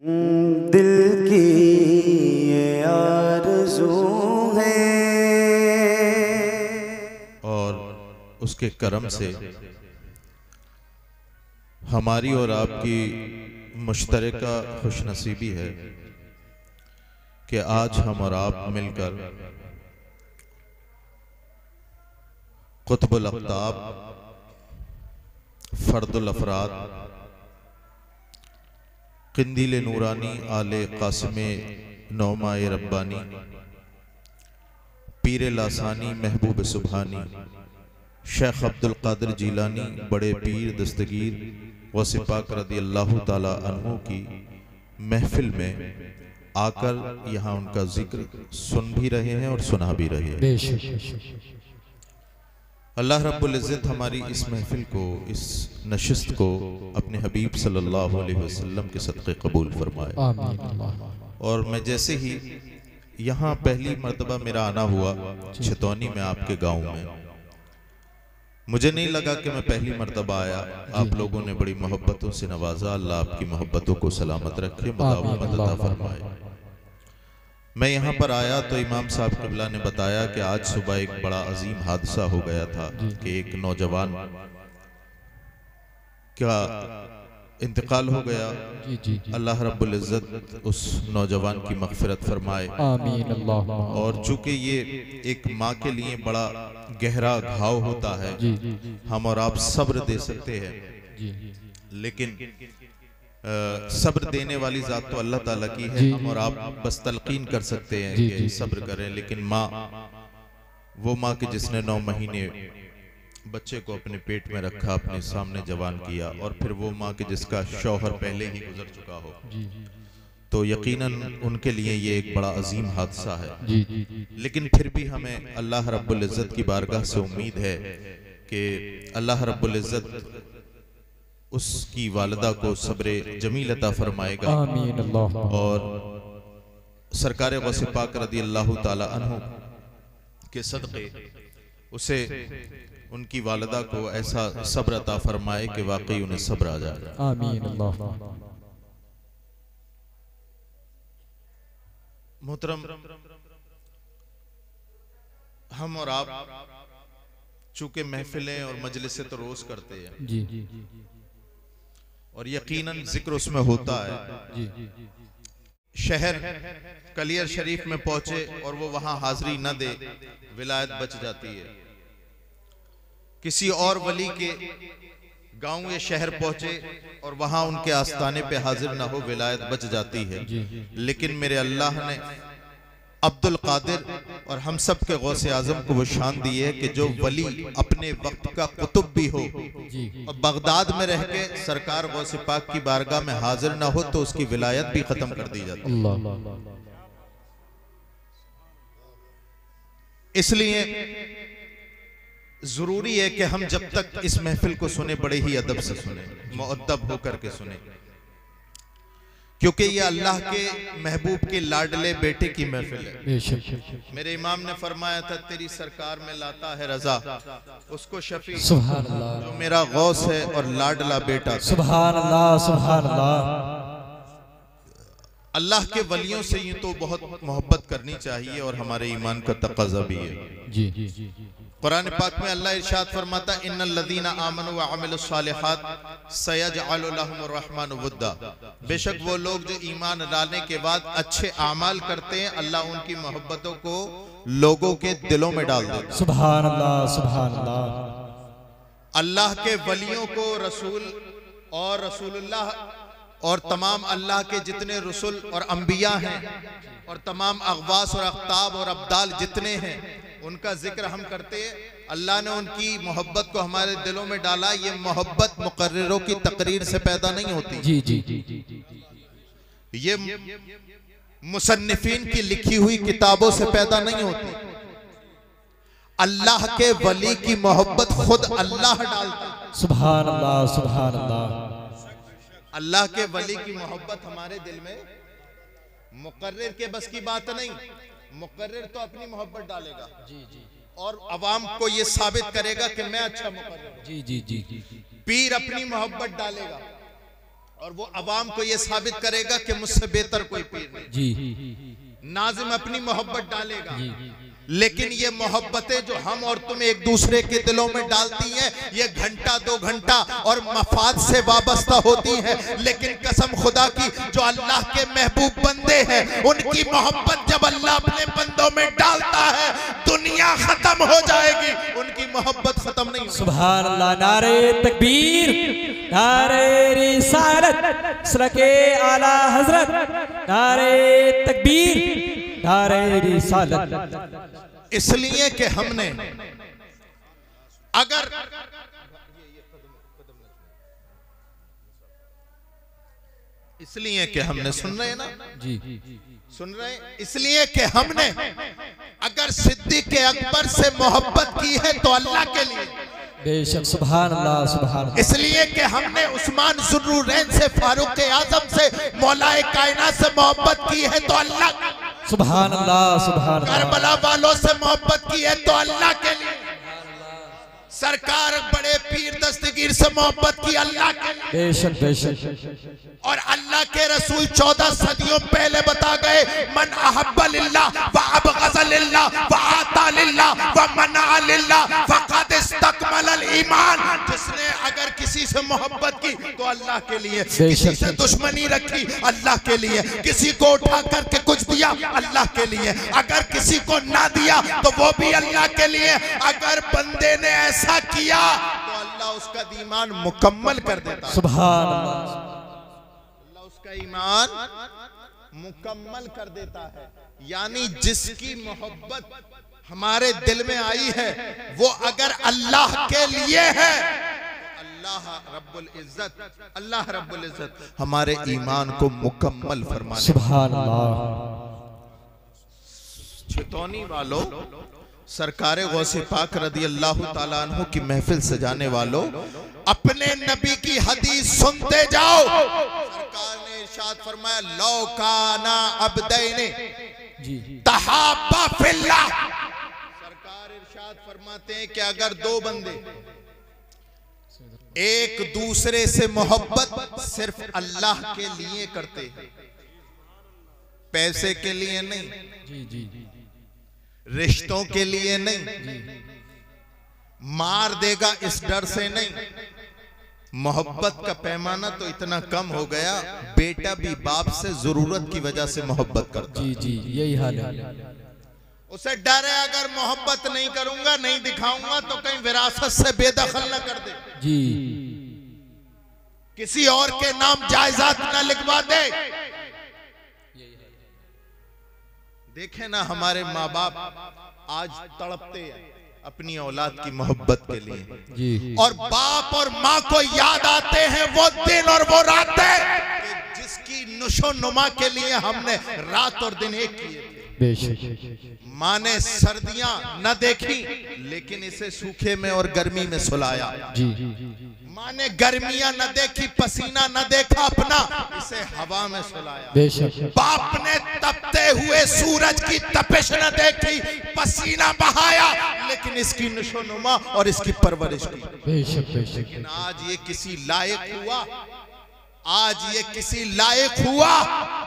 दिल की ये आरज़ू है और उसके करम से हमारी और आपकी मुश्तरका खुशनसीबी है कि आज हम और आप मिलकर कुतुबुल अक़ताब, फर्दुल अफराद, क़िंदील नूरानी आले क़ासिमे नौमाए रब्बानी, पीर लासानी महबूब सुबहानी, शेख अब्दुल क़ादिर जीलानी बड़े पीर दस्तगीर गौसे पाक रज़ी अल्लाह ताला अन्हु की महफिल में आकर यहाँ उनका जिक्र सुन भी रहे हैं और सुना भी रहे हैं। अल्लाह रब्बुल इज़्ज़त हमारी इस महफिल को, इस नशिस्त को अपने हबीब सल्लल्लाहु अलैहि वसल्लम के सदक़े कबूल फरमाए। और मैं जैसे ही यहाँ पहली मर्तबा मेरा आना हुआ छितौनी में, आपके गांव में, मुझे नहीं लगा कि मैं पहली मर्तबा आया। आप लोगों ने बड़ी मोहब्बतों से नवाजा। अल्लाह आपकी मोहब्बतों को सलामत रखे, मदावमत अता फरमाए। मैं यहाँ पर आया तो इमाम साहब क़िबला ने बताया कि आज सुबह एक बड़ा अजीम हादसा हो गया था कि एक नौजवान का इंतकाल हो गया। अल्लाह रब्बुल इज़्ज़त उस नौजवान की मग़फ़िरत फरमाए। और चूँकि ये एक माँ के लिए बड़ा गहरा घाव होता है, हम और आप सब्र दे सकते हैं, लेकिन सब्र देने वाली ज़ात तो अल्लाह ताला की है। हम और आप बस तलकीन कर सकते हैं कि सब्र करें, लेकिन माँ, वो माँ कि जिसने 9 महीने बच्चे को अपने पेट में रखा, अपने सामने जवान किया, और फिर वो माँ कि जिसका शौहर पहले ही गुजर चुका हो, तो यकीनन उनके लिए ये एक बड़ा अजीम हादसा है। लेकिन फिर भी हमें अल्लाह रब्बुल इज़्ज़त की बारगाह से उम्मीद है कि अल्लाह रब्बुल इज़्ज़त उसकी वालिदा को सब्र जमील अता फरमाएगा और सरकार गौसे पाक रज़ी अल्लाह ताला अन्हु के सदक़े उसे, उनकी वालिदा को ऐसा सब्र अता फरमाए कि वाकई उन्हें सब्र आ जाए। मोहतरम, हम और आप चूंकि महफिलें और मजलिसें तो रोज करते हैं और यकीनन जिक्र उसमें होता है। शहर कलियर शरीफ में पहुंचे और वो वहां हाजिरी न दे, विलायत बच जाती है। किसी और वली के गांव या शहर पहुंचे और वहां उनके आस्थाने पे हाजिर न हो, विलायत बच जाती है। लेकिन मेरे अल्लाह ने अब्दुल कादिर और हम सब के गौसे आजम को वो शान दी है कि जो वली अपने वक्त का कुतुब भी हो और बगदाद में रह के सरकार गौसे पाक की बारगाह में हाजिर ना हो, तो उसकी विलायत भी खत्म कर दी जाती है। इसलिए जरूरी है कि हम जब तक इस महफिल को सुने, बड़े ही अदब से सुने, मुअद्दब होकर के सुने, क्योंकि ये अल्लाह के महबूब के लाडले बेटे की महफिल है। मेरे इमाम ने फरमाया था, तेरी सरकार में लाता है रजा उसको शफी, सुभान अल्लाह, जो मेरा गौस है और लाडला बेटा। सुभान अल्लाह, सुभान अल्लाह। अल्लाह के वलियों से यूं तो बहुत मोहब्बत करनी चाहिए और हमारे ईमान का तकाजा भी है। कुरान पाक में अल्लाह इरशाद फरमाता, इन्नल लज़ीना आमनु व अमिलुस सालिहात सयजअलु लहुमुर रहमानु वुद्दा, बेशक वो लोग जो ईमान लाने के बाद अच्छे आमाल करते हैं, अल्लाह उनकी मोहब्बतों को लोगों के दिलों में डाल देता है। सुभान अल्लाह, सुभान अल्लाह। अल्लाह के वलियों को रसूल और रसूलुल्लाह और तमाम अल्लाह के जितने रसूल और अंबिया हैं और तमाम अगवास और अख्ताब और अब्दाल जितने हैं, उनका जिक्र हम करते हैं। अल्लाह ने उनकी मोहब्बत को हमारे दिलों में डाला। ये मोहब्बत मुकर्रिरों की तकरीर से पैदा नहीं होती, ये मुसन्निफीन की लिखी हुई किताबों से पैदा नहीं होती। अल्लाह के वली की मोहब्बत खुद अल्लाह डालता है। सुभान अल्लाह, सुभान अल्लाह। अल्लाह के वली की मोहब्बत हमारे दिल में, मुकर्रिर के बस की बात नहीं। मुकर्रिर तो अपनी मोहब्बत डालेगा और अवाम को ये साबित करेगा कि मैं अच्छा मुकर्रिर हूं। पीर अपनी मोहब्बत डालेगा और वो अवाम को ये साबित करेगा कि मुझसे बेहतर कोई पीर नहीं। जी नाजिम अपनी मोहब्बत डालेगा, लेकिन ये मोहब्बतें जो हम और तुम एक दूसरे के दिलों में डालती हैं, ये घंटा 2 घंटा और मफाद से वाबस्ता होती हैं। लेकिन कसम खुदा की, जो अल्लाह के महबूब बंदे हैं, उनकी मोहब्बत जब अल्लाह अपने बंदों में डालता है, दुनिया खत्म हो जाएगी, उनकी मोहब्बत खत्म नहीं। सुभान अल्लाह। नारे तकबीर, नारे रिसालत, सदके आला हजरत, नारे तकबीर, नारे रिसालत। इसलिए कि हमने अगर इसलिए कि हमने सुन रहे हैं ना जी, सुन रहे हैं, इसलिए कि हमने अगर सिद्दीक़ अकबर से मोहब्बत की है तो अल्लाह के लिए, बेशक। सुभान अल्लाह, सुभान अल्लाह। इसलिए कि हमने उस्मान ज़ुर्रुरैन से, फारूक आज़म से, मौलाए कायनात से मोहब्बत की है तो अल्लाह, सुभान अल्लाह, सुभान अल्लाह। करबला वालों से मोहब्बत की है तो अल्लाह के लिए, सरकार बड़े पीर दस्तगीर से मोहब्बत की अल्लाह के लिए, बेशक बेशक। और अल्लाह के रसूल 14 सदियों पहले बता गए, मन अहब्बा लिल्लाह व अबग़ज़ लिल्लाह व आता लिल्लाह व मना लिल्लाह फ़क़द इस्तकमलल ईमान। जिसने अगर किसी से मोहब्बत की तो अल्लाह के लिए, किसी से दुश्मनी रखी अल्लाह के लिए, किसी को उठा करके कुछ दिया अल्लाह के लिए, अगर किसी को ना दिया तो वो भी अल्लाह के लिए। अगर बंदे ने ऐसा किया तो अल्लाह उसका ईमान मुकम्मल कर देता है। सुभान अल्लाह। उसका ईमान मुकम्मल कर देता है। यानी जिसकी मोहब्बत हमारे दिल में आई है, वो अगर अल्लाह के लिए है तो अल्लाह रब्बुल इज्जत हमारे ईमान को मुकम्मल फरमाने। सुभान अल्लाह। छितौनी वालों, सरकारे गौसे पाक रदी अल्लाह ताला अन्हु की महफिल सजाने वालों, अपने नबी की हदीस सुनते जाओ। सरकार ने इरशाद फरमाया, लौ काना अब्दैने तहाब्बा फिल्लाह। सरकार इरशाद फरमाते हैं कि अगर 2 बंदे एक दूसरे से मोहब्बत सिर्फ अल्लाह के लिए करते हैं, पैसे के लिए नहीं, जी जी, रिश्तों के लिए नहीं, मार देगा इस डर से नहीं, मोहब्बत का पैमाना तो इतना कम हो गया, बेटा भी बाप से जरूरत की वजह से मोहब्बत करता है। जी जी, यही हाल है। उसे डर है अगर मोहब्बत नहीं करूंगा, नहीं दिखाऊंगा तो कहीं विरासत से बेदखल न कर दे, जी, किसी और के नाम जायदाद न लिखवा दे। देखे ना हमारे माँ बाप आज तड़पते हैं अपनी औलाद की मोहब्बत के लिए, जी, और बाप और माँ को याद आते हैं वो दिन और वो रातें जिसकी नुशो नुमा के लिए हमने रात और दिन एक किए थे। बेशक। माँ ने सर्दियां न देखी लेकिन इसे सूखे में और गर्मी में सुलाया। जी, माँ ने गर्मियां न देखी, पसीना न देखा अपना, इसे हवा में सुलाया। बेशक। बाप ने तपते हुए सूरज की तपिश न देखी, पसीना बहाया, लेकिन इसकी नशोनुमा और इसकी परवरिश की। बेशक बेशक। लेकिन आज ये किसी लायक हुआ, आज ये किसी लायक हुआ,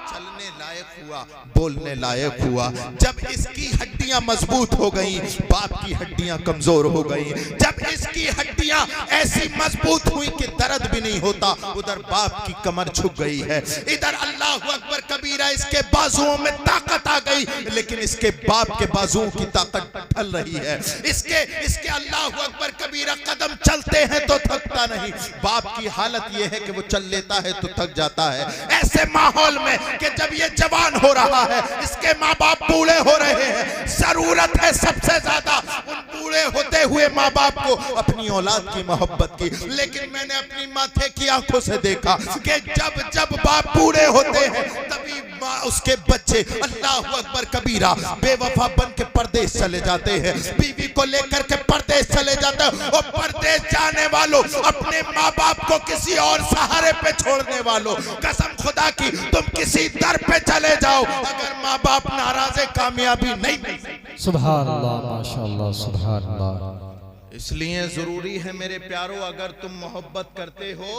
चलने लायक हुआ, बोलने लायक हुआ जब इसकी हड्डियां मजबूत हो गई, बाप की हड्डियां कमजोर हो गई। जब इसकी हड्डियां ऐसी मजबूत हुई कि दर्द भी नहीं होता, उधर बाप की कमर झुक गई है, इधर अल्लाह अकबर कबीरा, इसके बाजुओं में ताकत आ गई, लेकिन इसके बाप के बाजुओं की ताकत ढल रही है। इसके अल्लाह अकबर कबीरा कदम चलते हैं तो थकता नहीं। बाप की हालत यह है कि वो चल लेता है तो थक जाता है। ऐसे माहौल में कि जब ये जवान हो रहा है, इसके माँ बाप बूढ़े हो रहे हैं, जरूरत है सबसे ज्यादा उन बूढ़े होते हुए माँ बाप को अपनी औलाद की मोहब्बत की। लेकिन मैंने अपनी माथे की आंखों से देखा कि जब जब बाप बूढ़े होते हैं तभी उसके बच्चे अल्लाह अकबर कबीरा बेवफा बन के परदेश चले जाते हैं, बीवी को लेकर के परदेश चले जाते हैं। और परदेश जाने वालों, अपने माँ बाप को किसी और सहारे पे छोड़ने वालों, कसम खुदा की तुम किसी दर पे चले जाओ, अगर माँ बाप नाराज है कामयाबी नहीं मिल सकती। सुभान अल्लाह, माशाअल्लाह, सुभान अल्लाह। इसलिए जरूरी है मेरे प्यारों, अगर तुम मोहब्बत करते हो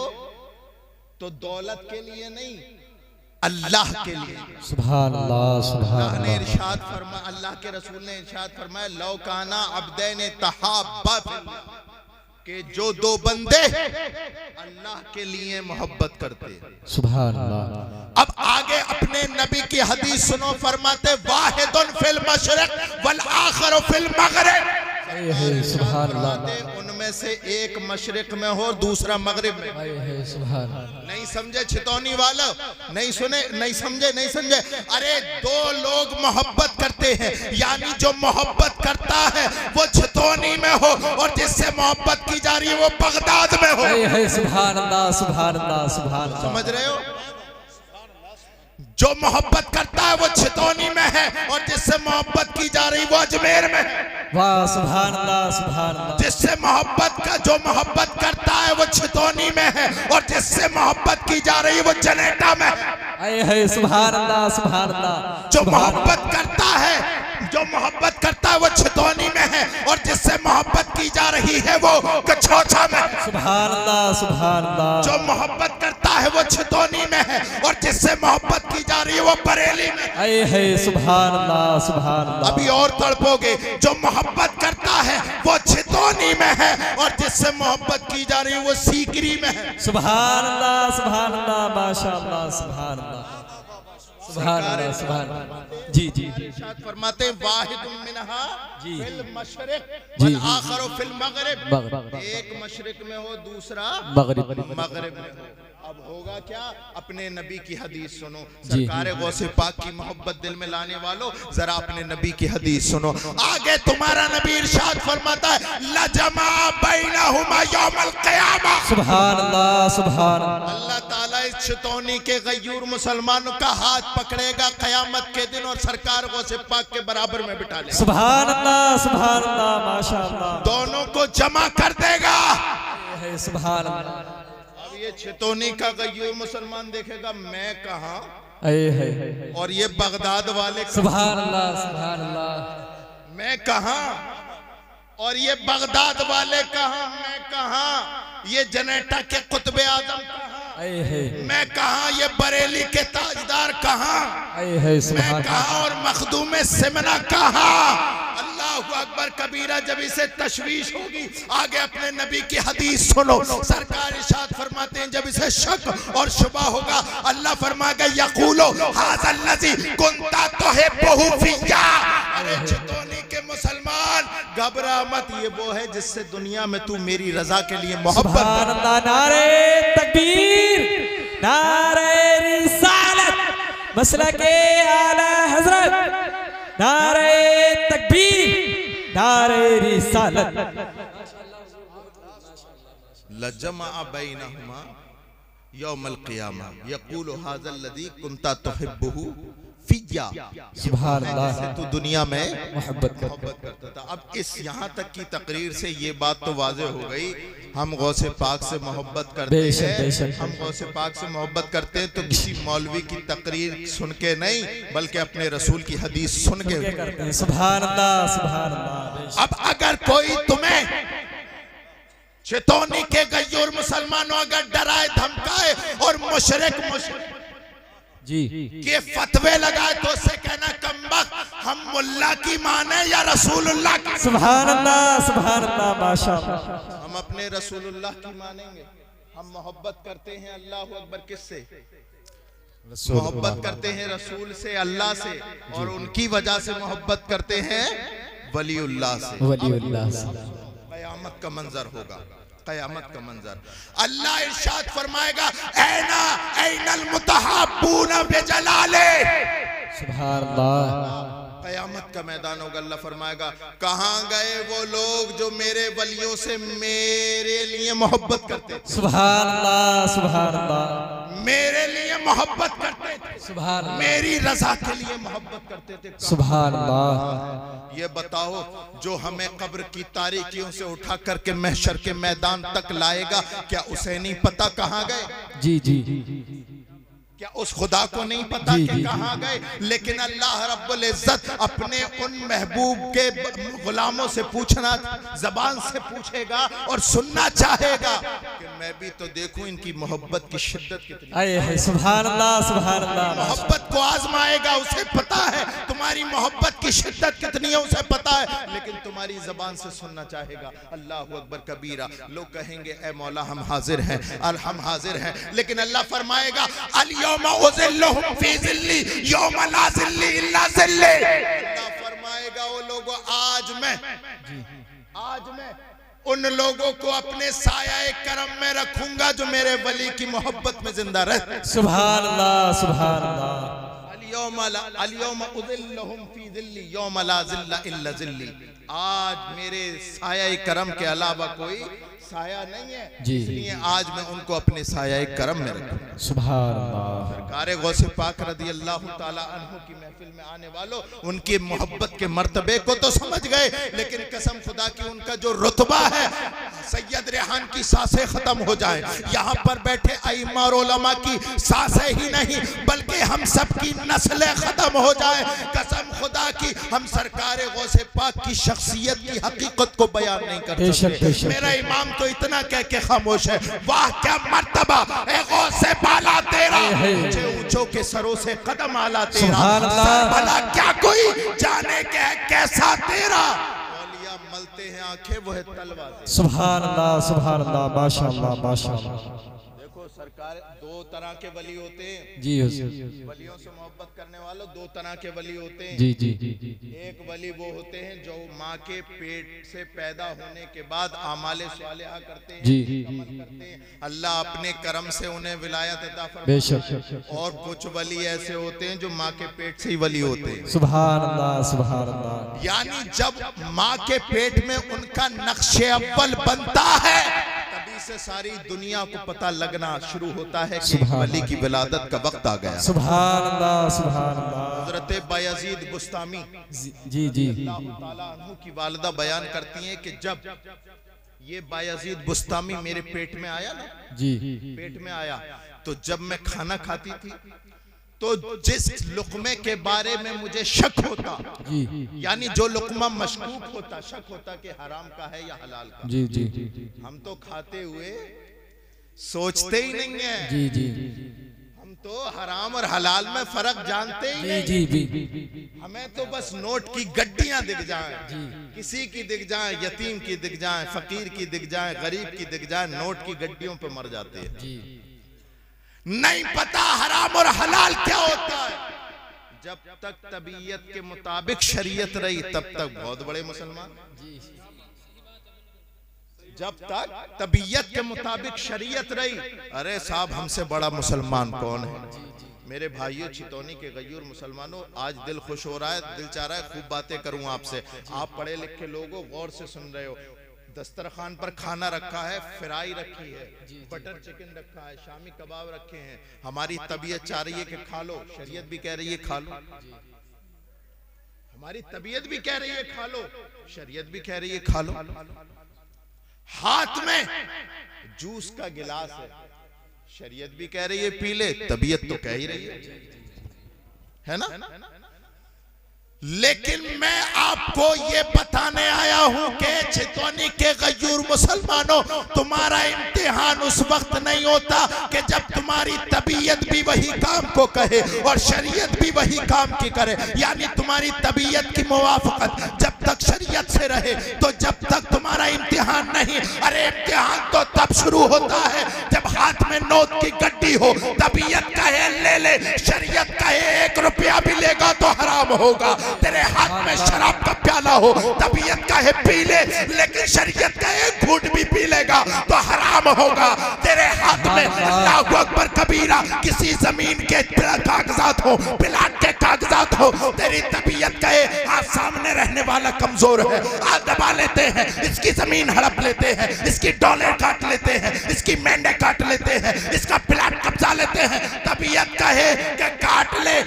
तो दौलत के लिए नहीं, अल्लाह के लिए। सुभान अल्लाह, सुभान अल्लाह ने अल्लाह। इरशाद फरमाया, अल्लाह के रसूल ने इरशाद फरमाया, लौ काना अब्दैन तहाब्बा फिल्लाह, कि जो दो बंदे अल्लाह के लिए मोहब्बत करते। सुभान अल्लाह। अब आगे अपने नबी की हदीस सुनो, फरमाते वाहिदुन फिल मशरिक वल आखिरु फिल मगरिब। सुभान अल्लाह। उनमें से एक मशरिक में हो, दूसरा मगरिब में। सुभान। नहीं समझे छितौनी वाला, नहीं सुने, नहीं समझे, नहीं समझे। अरे दो लोग मोहब्बत करते हैं, यानी जो मोहब्बत करता है वो छितौनी में हो, और जिससे मोहब्बत की जा रही है वो बगदाद में हो। सुभान अल्लाह, सुभान अल्लाह, सुभान अल्लाह। समझ रहे हो? जो मोहब्बत करता है वो छितौनी में है, और जिससे मोहब्बत की जा रही वो अजमेर में है। वाह, सुभान अल्लाह, सुभान अल्लाह। जिससे मोहब्बत का, जो मोहब्बत करता है वो छितौनी में है, और जिससे मोहब्बत की जा रही है वो जनेटा में है। सुभान अल्लाह, सुभान अल्लाह। जो मोहब्बत करता है, जो मोहब्बत करता है वो छितौनी में है, और जिससे मोहब्बत की जा रही है वो कछोछा में। सुभान अल्लाह, सुभान अल्लाह। जो मोहब्बत करता है वो छितौनी में है, और जिससे मोहब्बत की जा रही है वो बरेली में है। सुभान अल्लाह, सुभान अल्लाह। अभी और तड़पोगे। जो मोहब्बत करता है वो छितौनी में है, और जिससे मोहब्बत की जा रही है वो सीकरी में है। सुभान अल्लाह, सुभान अल्लाह, माशाअल्लाह, सुभान अल्लाह, सुभान अल्लाह, सुभान अल्लाह। जी जी जी। फरमाते हैं वाहिदुम मिनहा फिल मशरिक जी, वल आखिरु फिल मगरिब। मगरिब। एक मशरिक में हो, दूसरा मगरिब। मगरिब में हो। अब होगा क्या? अपने नबी की हदीस सुनो। सरकार गौसे पाक की मोहब्बत दिल में लाने वालों, जरा अपने नबी की हदीस सुनो। आगे तुम्हारा नबी इरशाद फरमाता है, लजमा बैनहुमा यौमल क़ियामा। सुभान अल्लाह, सुभान अल्लाह। अल्लाह ताला इस छितौनी के गयूर मुसलमानों का हाथ पकड़ेगा क़यामत के दिन, और सरकार गौसे पाक के बराबर में बिठा लेगा। सुभान अल्लाह, सुभान अल्लाह, माशाअल्लाह। दोनों को जमा कर देगा। सुभान अल्लाह। ये छितौनी का गयूर मुसलमान देखेगा, मैं कहाँ है। और ये बगदाद वाले सुभान अल्लाह, सुभान अल्लाह। मैं कहाँ और ये बगदाद वाले कहाँ, मैं कहाँ, ये जनेटा के कुतुब आजम कहाँ, मैं कहाँ, ये बरेली के ताजदार कहाँ, मैं कहाँ, और मखदूम सिमना कहाँ। अल्लाहु अकबर कबीरा। जब इसे तशवीश होगी, आगे अपने नबी की हदीस सुनो। सरकार इरशाद फरमाते हैं, जब इसे शक और शुबा होगा, अल्लाह फरमाएगा, यक़ूलु हाज़ल लज़ी कुन्ता तुहिब्बुहु फिय्या। अरे छितौनी के मुसलमान, घबरा मत, ये वो है जिससे दुनिया में तू मेरी रजा के लिए मोहब्बत कर। नारे तकबीर, नारे रिसालत, मसलके आला हज़रत, नारे तकबीर, नारे रिसालत। लजमा बैनहुमा यौमल क़ियामा यक़ूलु हाज़ल लज़ी कुन्ता तुहिब्बुहु फिय्या। सुभान अल्लाह। तू दुनिया में मोहब्बत करता था। अब इस यहाँ तक की तकरीर से ये बात तो वाज़ेह हो गई, हम गौसे पाक से मोहब्बत करते हैं। हम गौसे पाक से मोहब्बत करते हैं तो किसी मौलवी की तकरीर सुन के नहीं, बल्कि अपने रसूल की हदीस सुन के करते हैं। सुभान अल्लाह, सुभान अल्लाह। अब अगर कोई तुम्हें छितौनी के गयूर मुसलमानों अगर डराए धमकाए और मुशरिक जी के फतवे लगाए, तो उससे कहना, कमबख्त, हम मुल्ला की माने या रसूलुल्लाह की। सुभान अल्लाह, सुभान अल्लाह, माशाअल्लाह। हम अपने रसूलुल्लाह की मानेंगे। हम मोहब्बत करते हैं अल्लाह अकबर किससे? मोहब्बत करते हैं रसूल से, अल्लाह से, और उनकी वजह से मोहब्बत करते हैं वलीउल्लाह से। वलीउल्लाह से क़यामत का मंजर होगा, क़यामत का मंजर। अल्लाह इरशाद फरमाएगा, ऐना ऐनल मुतहब्बूना बिजलाले। सुभान अल्लाह। क़यामत का मैदान होगा। अल्लाह फरमाएगा, कहाँ गए वो लोग जो मेरे वलियों से मेरे लिए मोहब्बत करते थे। सुभान अल्लाह, सुभान अल्लाह। मेरे लिए मोहब्बत करते थे, सुभान अल्लाह। मेरी रजा के लिए मोहब्बत करते थे। सुभान अल्लाह। ये बताओ, जो हमें कब्र की तारीकियों से उठा करके महशर के मैदान तक लाएगा, क्या उसे नहीं पता कहाँ गए? जी जी। क्या उस खुदा को नहीं पता कि कहाँ गए? लेकिन अल्लाह रब्बुल इज्जत अपने उन महबूब के गुलामों से पूछना, जबान से पूछेगा और सुनना चाहेगा कि मैं भी तो देखूं इनकी मोहब्बत की शिद्दत कितनी है। सुभान अल्लाह, सुभान अल्लाह। मोहब्बत को आजमाएगा, उसे पता है तुम्हारी मोहब्बत की शिद्दत कितनी है, उसे पता है, लेकिन तुम्हारी जबान से सुनना चाहेगा। अल्लाह अकबर कबीरा। लोग कहेंगे ए मौला हम हाजिर हैं, हम हाजिर हैं, लेकिन अल्लाह फरमाएगा फरमाएगा वो लोगों आज मैं उन लोगों को अपने साया करम में रखूंगा जो मेरे वली की मोहब्बत में जिंदा रहते। सुभान अल्लाह, सुभान अल्लाह। आज मेरे साया करम के अलावा कोई साया नहीं है, इसलिए आज मैं उनको अपने साया करम में रखूंगा। सुभान अल्लाह। सरकार गौसे पाक रज़ी अल्लाह ताला अन्हु की महफिल में आने वालों उनकी मोहब्बत के मर्तबे को तो समझ गए, लेकिन कसम खुदा की उनका जो रुतबा है, सैयद रेहान की सांसें खत्म हो जाए, यहाँ पर बैठे अइम्मा और उलमा की सांसें ही नहीं बल्कि हम सब की नस्लें खत्म हो जाए, कसम खुदा की हम सरकार गौसे पाक की शख्सियत की हकीकत को बयान नहीं कर सकते। मेरा इमाम तो इतना कह के खामोश है, वाह क्या मर्तबा ए गौसे बाला तेरा, ऊंचे ऊंचों के सरों से कदम आला तेरा, भला क्या कोई जाने के कैसा तेरा, मौलिया मलते हैं आंखें वो है तलवार। सुभान अल्लाह, सुभान अल्लाह, माशाअल्लाह, माशाअल्लाह। देखो सरकार दो तरह के वली होते हैं जी, वलियों से मोहब्बत करने वालों दो तरह के वली होते हैं। जी जी जी। एक वली वो होते हैं जो माँ के पेट से पैदा होने के बाद आमाले सालिहा करते हैं, जी अमल करते हैं, अल्लाह अपने करम से उन्हें विलायत अता फरमाता है। बेशक। और कुछ वली ऐसे होते हैं जो माँ के पेट से ही वली होते हैं। सुभान अल्लाह, सुभान अल्लाह। यानी जब माँ के पेट में उनका नक्शे अव्वल बनता है तभी से सारी दुनिया को पता लगना शुरू होता है कि वली की विलादत का वक्त आ गया। सुभान अल्लाह, सुभान अल्लाह। हज़रत बायज़ीद बुस्तामी जी जी ताला अन्हु की वालिदा बयान करती हैं कि जब ये बायज़ीद बुस्तामी मेरे पेट में आया ना, जी पेट में आया तो जब मैं खाना खाती थी तो जिस लुक़मे के बारे में मुझे शक होता, यानी जो लुक़मा मशकूक होता, शक होता कि हराम का है या हलाल का, जी जी, हम तो खाते हुए सोचते ही नहीं है, जी जी, हम तो हराम और हलाल में फर्क जानते ही नहीं। जी जी, हमें तो बस नोट की गड्डियां दिख जाएं, किसी की दिख जाएं, यतीम की दिख जाएं, फकीर की दिख जाएं, गरीब की दिख जाएं, नोट की गड्डियों पे मर जाते हैं। नहीं पता हराम और हलाल क्या होता है। जब तक तबीयत के मुताबिक शरीयत रही तब तक बहुत बड़े मुसलमान, जब तक तबीयत के मुताबिक शरीयत रही, अरे साहब हमसे बड़ा मुसलमान कौन है। मेरे भाइयों चितौनी के गयूर मुसलमानों, आज दिल खुश हो रहा है, दिल चाह रहा है खूब बातें करूं आपसे। आप पढ़े लिखे लोगों गौर से सुन रहे हो, दस्तरखान पर खाना रखा है, फ्राई रखी है, बटर चिकन रखा है, शामी कबाब रखे हैं, हमारी तबीयत चाह रही है कि खा लो, शरीयत भी कह रही है खा लो, हमारी तबीयत भी कह रही है खा लो, शरीयत भी कह रही है खा लो। हाथ में जूस का गिलास है, शरीयत भी कह रही है पी ले, तबीयत तो कह ही रही है ना। लेकिन मैं आपको ये बताने आया हूं कि चितौनी के गयूर मुसलमानों, तुम्हारा इम्तिहान उस वक्त नहीं होता कि जब तुम्हारी तबीयत भी वही काम को कहे और शरीयत भी वही काम की करे, यानी तुम्हारी तबीयत की मुवाफकत जब तक शरीयत से रहे तो जब तक तुम्हारा इम्तिहान नहीं। अरे इम्तिहान तो तब शुरू होता है जब हाथ में नोट की गड्डी हो, तबीयत कहे ले ले, शरीयत कहे 1 रुपया भी लेगा तो हराम होगा, तेरे हाथ में शराब का प्याला हो, तबीयत कहे पी ले, लेकिन शरीयत कहे घूंट भी पी लेगा तो हराम होगा। तेरे हाथ में अल्लाहु अकबर कबीरा किसी जमीन के कागजात हो, प्लाट के कागजात हो, तेरी तबीयत कहे आज सामने रहने वाला कमजोर है, आज दबा लेते हैं, इसकी जमीन हड़प लेते हैं, इसकी डॉलर काट लेते हैं, इसकी मेंढे काट लेते हैं, इसका प्लाट कब्जा लेते हैं। तबीयत कहे कि काट ले,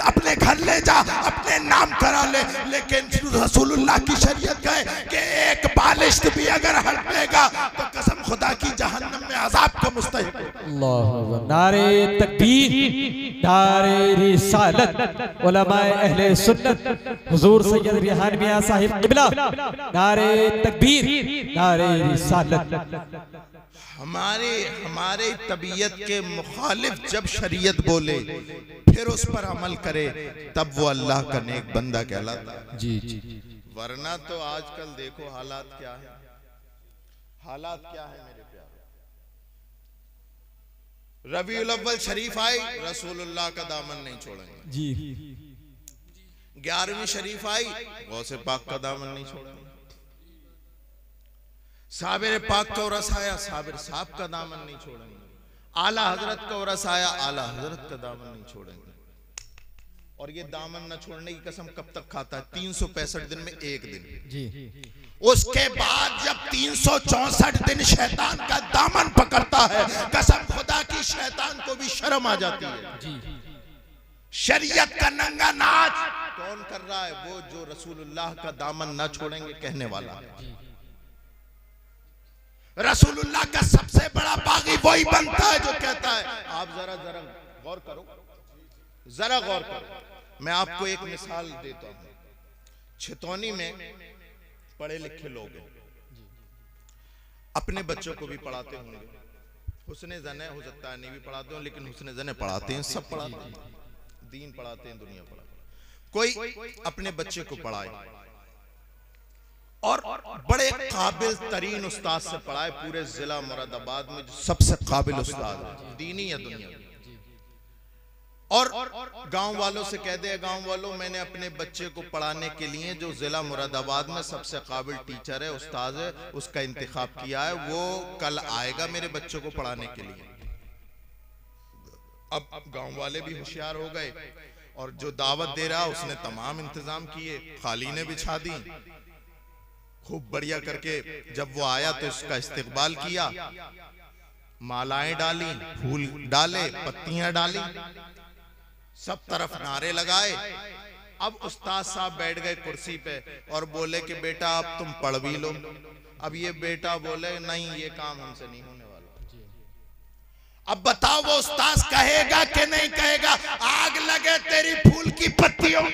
अपने घर ले जा, अपने नाम करा ले, लेकिन रसूलुल्लाह की शरीयत कहे कि एक बालिश भी अगर हड़पेगा तो कसम खुदा की जहन्नम में अजाब का मुस्तहिक। नारे तकबीर, नारे रिसालत, उलमाए अहले सुन्नत, हुजूर सैयद रिहान मियां साहिब क़िबला, नारे तकबीर, नारे रिसालत। हमारे तबीयत के मुखालिफ जब शरीयत बोले फिर उस पर अमल करे, तब वो अल्लाह का नेक बंदा कहलाता है। जी जी। वरना तो आजकल देखो हालात क्या है, हालात क्या है मेरे प्यारे। रबीउल अव्वल शरीफ आई, रसूलुल्लाह का दामन नहीं छोड़ेंगे जी। 11वीं शरीफ आई, गौसे पाक का दामन नहीं छोड़ेंगे। साबिर पाक का उरस आया, साबिर साहब का दामन नहीं छोड़ेंगे। आला हजरत का उरस आया, आला हजरत का दामन नहीं छोड़ेंगे। और ये दामन न छोड़ने की कसम कब तक खाता है? 365 दिन में एक दिन जी। उसके बाद जब 364 दिन शैतान का दामन पकड़ता है, कसम खुदा की शैतान को भी शर्म आ जाती है जी। शरीयत का नंगा नाच कौन कर रहा है? वो जो रसूलुल्लाह का दामन न छोड़ेंगे कहने वाला है। रसूलुल्लाह का सबसे बड़ा बागी वही बनता है जो कहता है। आप जरा जरा गौर करो, जरा गौर करो। मैं आपको एक मिसाल देता हूं। छितौनी में पढ़े लिखे लोग हैं, अपने बच्चों को भी पढ़ाते होंगे। हुस्ने ज़ने हो सकता है नहीं भी पढ़ाते हो, लेकिन हुस्ने ज़ने पढ़ाते हैं, सब पढ़ाते हैं, दीन पढ़ाते हैं, दुनिया पढ़ाते हैं। कोई अपने बच्चे को पढ़ाए और बड़े काबिल तरीन उस्ताद से पढ़ाए, पूरे जिला मुरादाबाद में जो सबसे काबिल उस्ताद है दीनी या दुनिया, और गांव वालों से कह दे, गांव वालों मैंने अपने बच्चे को पढ़ाने के लिए जो जिला मुरादाबाद में सबसे काबिल टीचर है, उस्ताद है, उसका इंतखाब किया है, वो कल आएगा मेरे बच्चों को पढ़ाने के लिए। अब गांव वाले भी होशियार हो गए और जो दावत दे रहा उसने तमाम इंतजाम किए, खालीने बिछा दी, खूब बढ़िया करके। जब वो आया तो उसका इस्तकबाल किया, मालाएं डाली, फूल डाले, पत्तियां डाली, सब तरफ नारे लगाए। अब उस्ताद साहब बैठ गए कुर्सी पे और बोले कि बेटा अब तुम पढ़ भी लो। अब ये बेटा बोले नहीं, ये काम हमसे नहीं होने वाला। अब बताओ वो उस्ताद कहेगा कि नहीं कहेगा? आग लगे तेरी फूल की पत्तियों,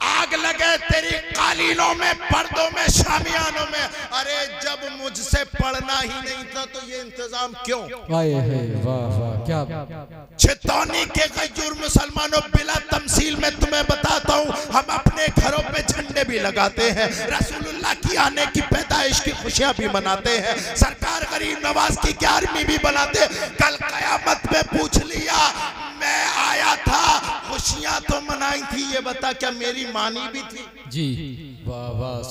आग लगे तेरी कालीनों में, पर्दों में, शामियानों में। अरे जब मुझसे पढ़ना ही नहीं था तो ये इंतजाम क्यों? वाह वाह क्या। छितौनी के गयूर मुसलमानों, बिला तमसील में तुम्हें बताता हूँ, हम अपने घरों पे झंडे भी लगाते हैं, रसूलुल्लाह की आने की पैदाइश की खुशियां भी मनाते हैं, सरकार गरीब नवाज की 11वीं भी बनाते हैं। कल कयामत में पूछ लिया मैं आया था, खुशियां तो मनाई थी, ये बता क्या मेरी मानी भी थी? जी वाह वाह।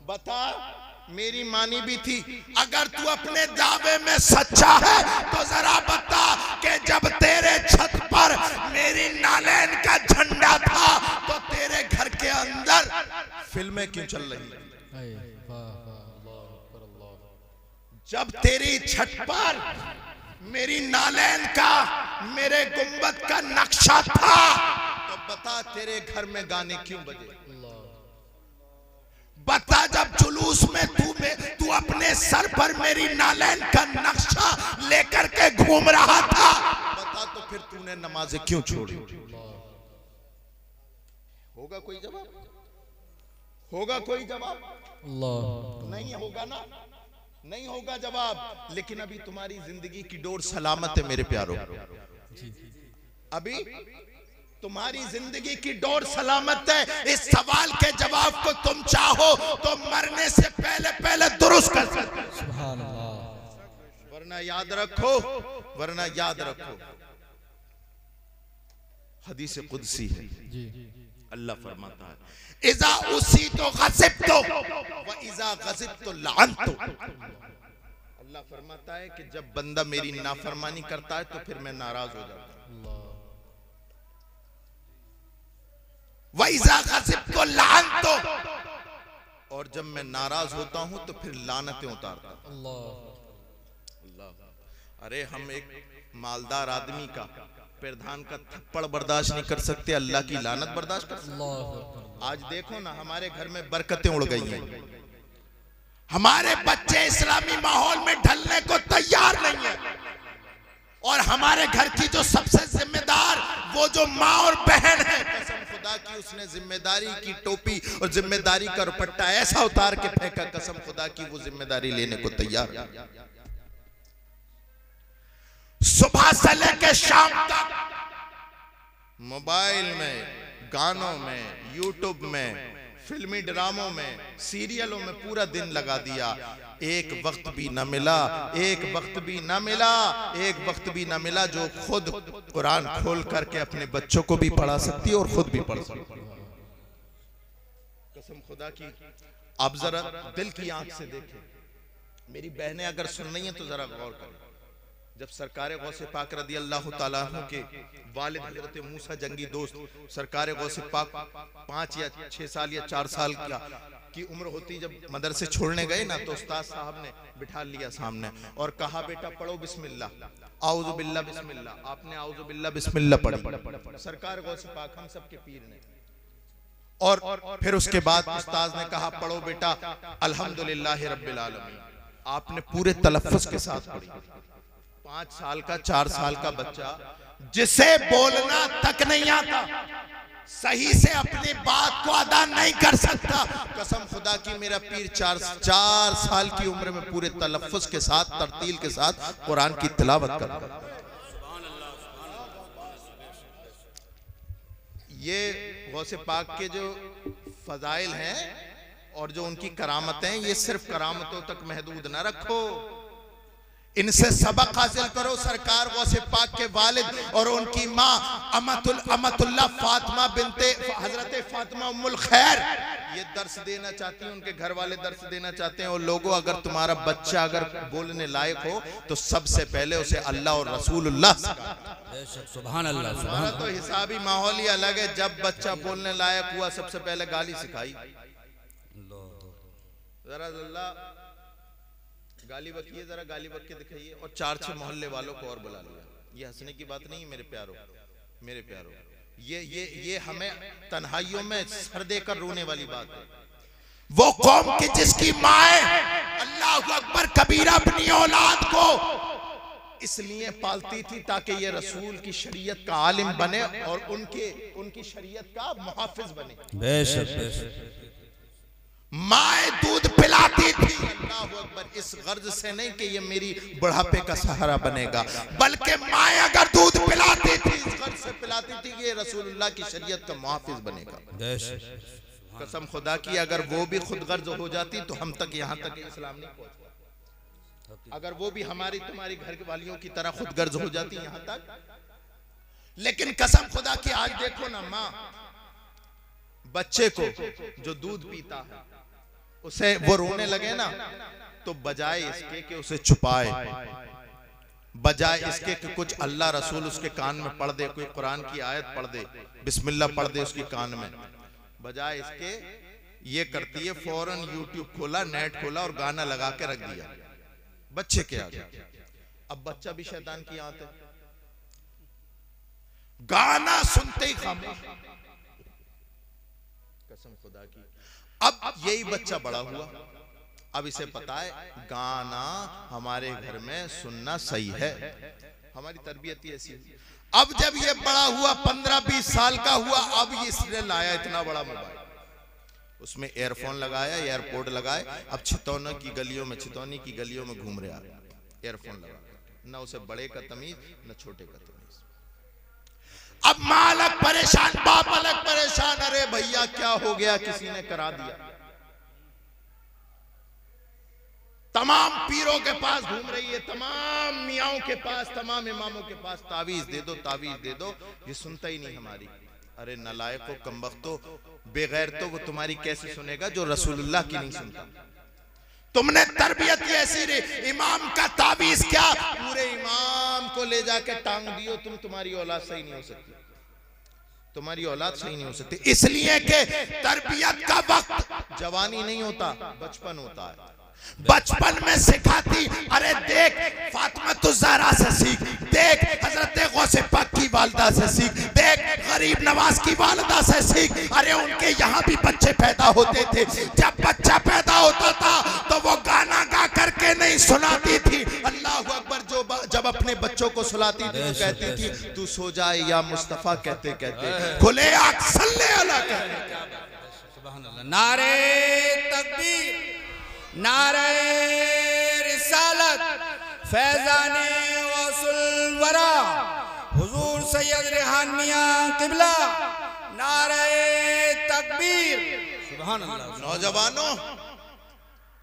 बता मेरी मानी भी थी। अगर तू अपने दावे में सच्चा है तो जरा बता कि जब तेरे छत पर मेरी नालैन का झंडा था तो तेरे घर के अंदर फिल्में क्यों चल रही है? जब तेरी छत पर मेरी नालैन का, मेरे गुंबद का नक्शा था तो बता तेरे घर में गाने क्यों बजे? बता जब जुलूस में तू अपने सर पर मेरी नालैन का नक्शा लेकर के घूम रहा था, बता तो फिर तूने नमाजें क्यों छोड़ी? होगा कोई जवाब? होगा कोई जवाब? नहीं होगा ना, नहीं होगा जवाब। लेकिन अभी तुम्हारी जिंदगी की डोर सलामत है मेरे प्यारों, अभी तुम्हारी जिंदगी की डोर सलामत है। इस सवाल के जवाब को तुम चाहो तो मरने से पहले पहले दुरुस्त कर सकते, सुभान अल्लाह। वरना याद रखो, वरना याद रखो, हदीस कुदसी है, अल्लाह फरमाता है इज़ा उसी तो गज़िब्तो व इज़ा गज़िब्तो लअनतो। अल्लाह फरमाता है कि जब बंदा मेरी नाफरमानी करता है तो फिर मैं नाराज हो जाता हूं। वैसा गज़िब को लानतो, और जब मैं नाराज होता हूं तो फिर लानतें उतारता हूं। अल्लाह। अरे हम एक मालदार आदमी का, प्रधान का थप्पड़ बर्दाश्त नहीं कर सकते, अल्लाह की लानत बर्दाश्त कर सकते? आज देखो ना हमारे घर में बरकतें उड़ गई हैं, हमारे बच्चे इस्लामी माहौल में ढलने को तैयार नहीं है। और हमारे घर की जो सबसे जिम्मेदार वो जो माँ और बहन है, कसम खुदा की उसने जिम्मेदारी की टोपी और जिम्मेदारी का दुपट्टा ऐसा उतार के फेंका, कसम खुदा की वो जिम्मेदारी लेने को तैयार है। सुबह से लेकर शाम तक मोबाइल में, गानों में, यूट्यूब में, फिल्मी ड्रामों में, सीरियलों में पूरा दिन लगा दिया। एक वक्त भी न मिला, एक वक्त भी न मिला, एक वक्त भी न मिला जो खुद कुरान खोल करके अपने बच्चों को भी पढ़ा सकती है और खुद भी पढ़ सकती है। कसम खुदा की आप जरा दिल की आंख से देखें। मेरी बहनें अगर सुन रही हैं तो जरा गौर करें। जब सरकार गौसे पाक रदी अल्लाह ताला अन्हु के वालिद हजरत मूसा जंगी दोस्त सरकार गौसे पाक 5 या 6 साल या 4 साल की उम्र होती जब मदरसे छोड़ने गए ना, तो उस्ताद साहब ने बिठा लिया सामने और कहा बेटा पढ़ो बिस्मिल्लाह, आऊज़ु बिल्लाह बिस्मिल्लाह। आपने आऊज़ु बिल्लाह बिस्मिल्लाह पढ़ी, सरकार गौसे पाक हम सबके पीर ने। और फिर उसके बाद उस्ताद ने कहा पढ़ो बेटा अल्हम्दुलिल्लाह रब्बिल आलमीन। आपने पूरे तलफ्फुज़ के साथ पढ़ी। 5 साल का 4 साल का बच्चा जिसे बोलना तक नहीं आता, सही से अपनी बात को अदा नहीं कर सकता, कसम खुदा की मेरा पीर 4 साल की उम्र में पूरे तलफ्फुज़ के साथ, तरतील के साथ कुरान की तिलावत करता। ये गौसे पाक के जो फजाइल हैं और जो उनकी करामतें, ये सिर्फ करामतों तक महदूद ना रखो, इनसे सबक हासिल करो। सरकार गौसे पाक के वालिद और उनकी माँ अमतुल्लाह फातिमा बिनते हजरत फातिमा उम्मुल खैर ये दर्स देना चाहती हैं, उनके घर वाले दर्स देना चाहते हैं। और लोगों, अगर तुम्हारा बच्चा अगर बोलने लायक हो तो सबसे पहले उसे अल्लाह और रसूलुल्लाह सुभान अल्लाह। हमारा तो हिसाबी माहौल ही अलग है। जब बच्चा बोलने लायक हुआ सबसे पहले गाली सिखाई, जरा गाली बकिए, जरा गाली बक के दिखाइए, और 4-6 मोहल्ले वालों को और बुला लिया। ये हंसने की बात नहीं है मेरे प्यारों, मेरे प्यारों, ये हमें तन्हाइयों में सर देकर रोने वाली बात है। वो कौम की जिसकी माए अल्लाह अकबर कबीरा अपनी औलाद को इसलिए पालती थी ताकि ये रसूल की शरीयत का आलिम बने और उनकी शरीयत का मुहाफिज बने। बेशक बेशक माए दूध पिलाती थी, अल्लाह अकबर, इस गर्ज से नहीं कि ये मेरी बुढ़ापे का सहारा बनेगा, बल्कि माए अगर दूध पिलाती थी इस गर्ज से पिलाती थी कि ये रसूलुल्लाह की शरीयत का मुहाफिज बनेगा। कसम खुदा की अगर वो भी खुद गर्ज हो जाती तो हम तक यहाँ तक इस्लाम नहीं पहुंचता। अगर वो भी हमारी तुम्हारी घर वालियों की तरह खुद गर्ज हो जाती यहाँ तक। लेकिन कसम खुदा की आज देखो ना, माँ बच्चे को जो दूध पीता है उसे वो रोने लगे ना, तो बजाय इसके कि उसे छुपाए, बजाय इसके कि कुछ अल्लाह रसूल उसके कान में पढ़ दे, कोई कुरान की आयत पढ़ दे, बिस्मिल्लाह पढ़ दे उसके कान में, बजाय इसके ये करती है फौरन यूट्यूब खोला, नेट खोला और गाना लगा के रख दिया बच्चे के आगे। अब बच्चा भी शैतान की आदत है, गाना सुनते ही खामोश। कसम खुदा की अब यही बच्चा बड़ा हुआ, अब इसे पता है गाना हमारे घर में सुनना सही है, हमारी तरबियत ही ऐसी है। अब जब ये बड़ा हुआ 15-20 साल का हुआ, अब इसने लाया इतना बड़ा मोबाइल, उसमें एयरफोन लगाया, एयरपोर्ट लगाए, अब छितौनी की गलियों में घूम रहा है एयरफोन लगा, ना उसे बड़े का तमीज न छोटे का तमीज। अब माँ अलग परेशान, बाप अलग परेशान, अरे भैया क्या हो गया, किसी ने करा दिया। तमाम पीरों के पास घूम रही है, तमाम मियाओं के पास, तमाम इमामों के पास, तावीज दे दो, तावीज दे दो, ये सुनता ही नहीं हमारी। अरे नलायको, कमबख्तो, बेगैर तो वो तुम्हारी कैसे सुनेगा जो रसूलुल्लाह की नहीं सुनता। तुमने तरबियत की ऐसी रे, इमाम का तावीज क्या, पूरे इमाम को ले जाके टांग दियो, तुम्हारी औलाद सही नहीं हो सकती, तुम्हारी औलाद सही नहीं हो सकती। इसलिए कि तरबियत का वक्त जवानी नहीं होता, बचपन होता है। बचपन में सिखाती, अरे देख फातिमा ज़हरा से सीख, देख हजरत गौसे पाक की वालिदा से सीख, देख गरीब नवाज की वालिदा से सीख। अरे उनके यहाँ भी बच्चे पैदा होते थे, जब बच्चा पैदा होता था तो वो गाना गा करके के नहीं सुनाती थी। अल्लाह अकबर, जो जब अपने बच्चों को सुलाती थी तो कहती थी तू सो जाए या मुस्तफा कहते कहते खुले आँख सल्ले अला कहते। नारे तकबीर, नारे रिसालत, फैजाने वसूल वरा, हुजूर सैयद रेहान मियां किबला, नारे तकबीर, सुभान अल्लाह। नौजवानों,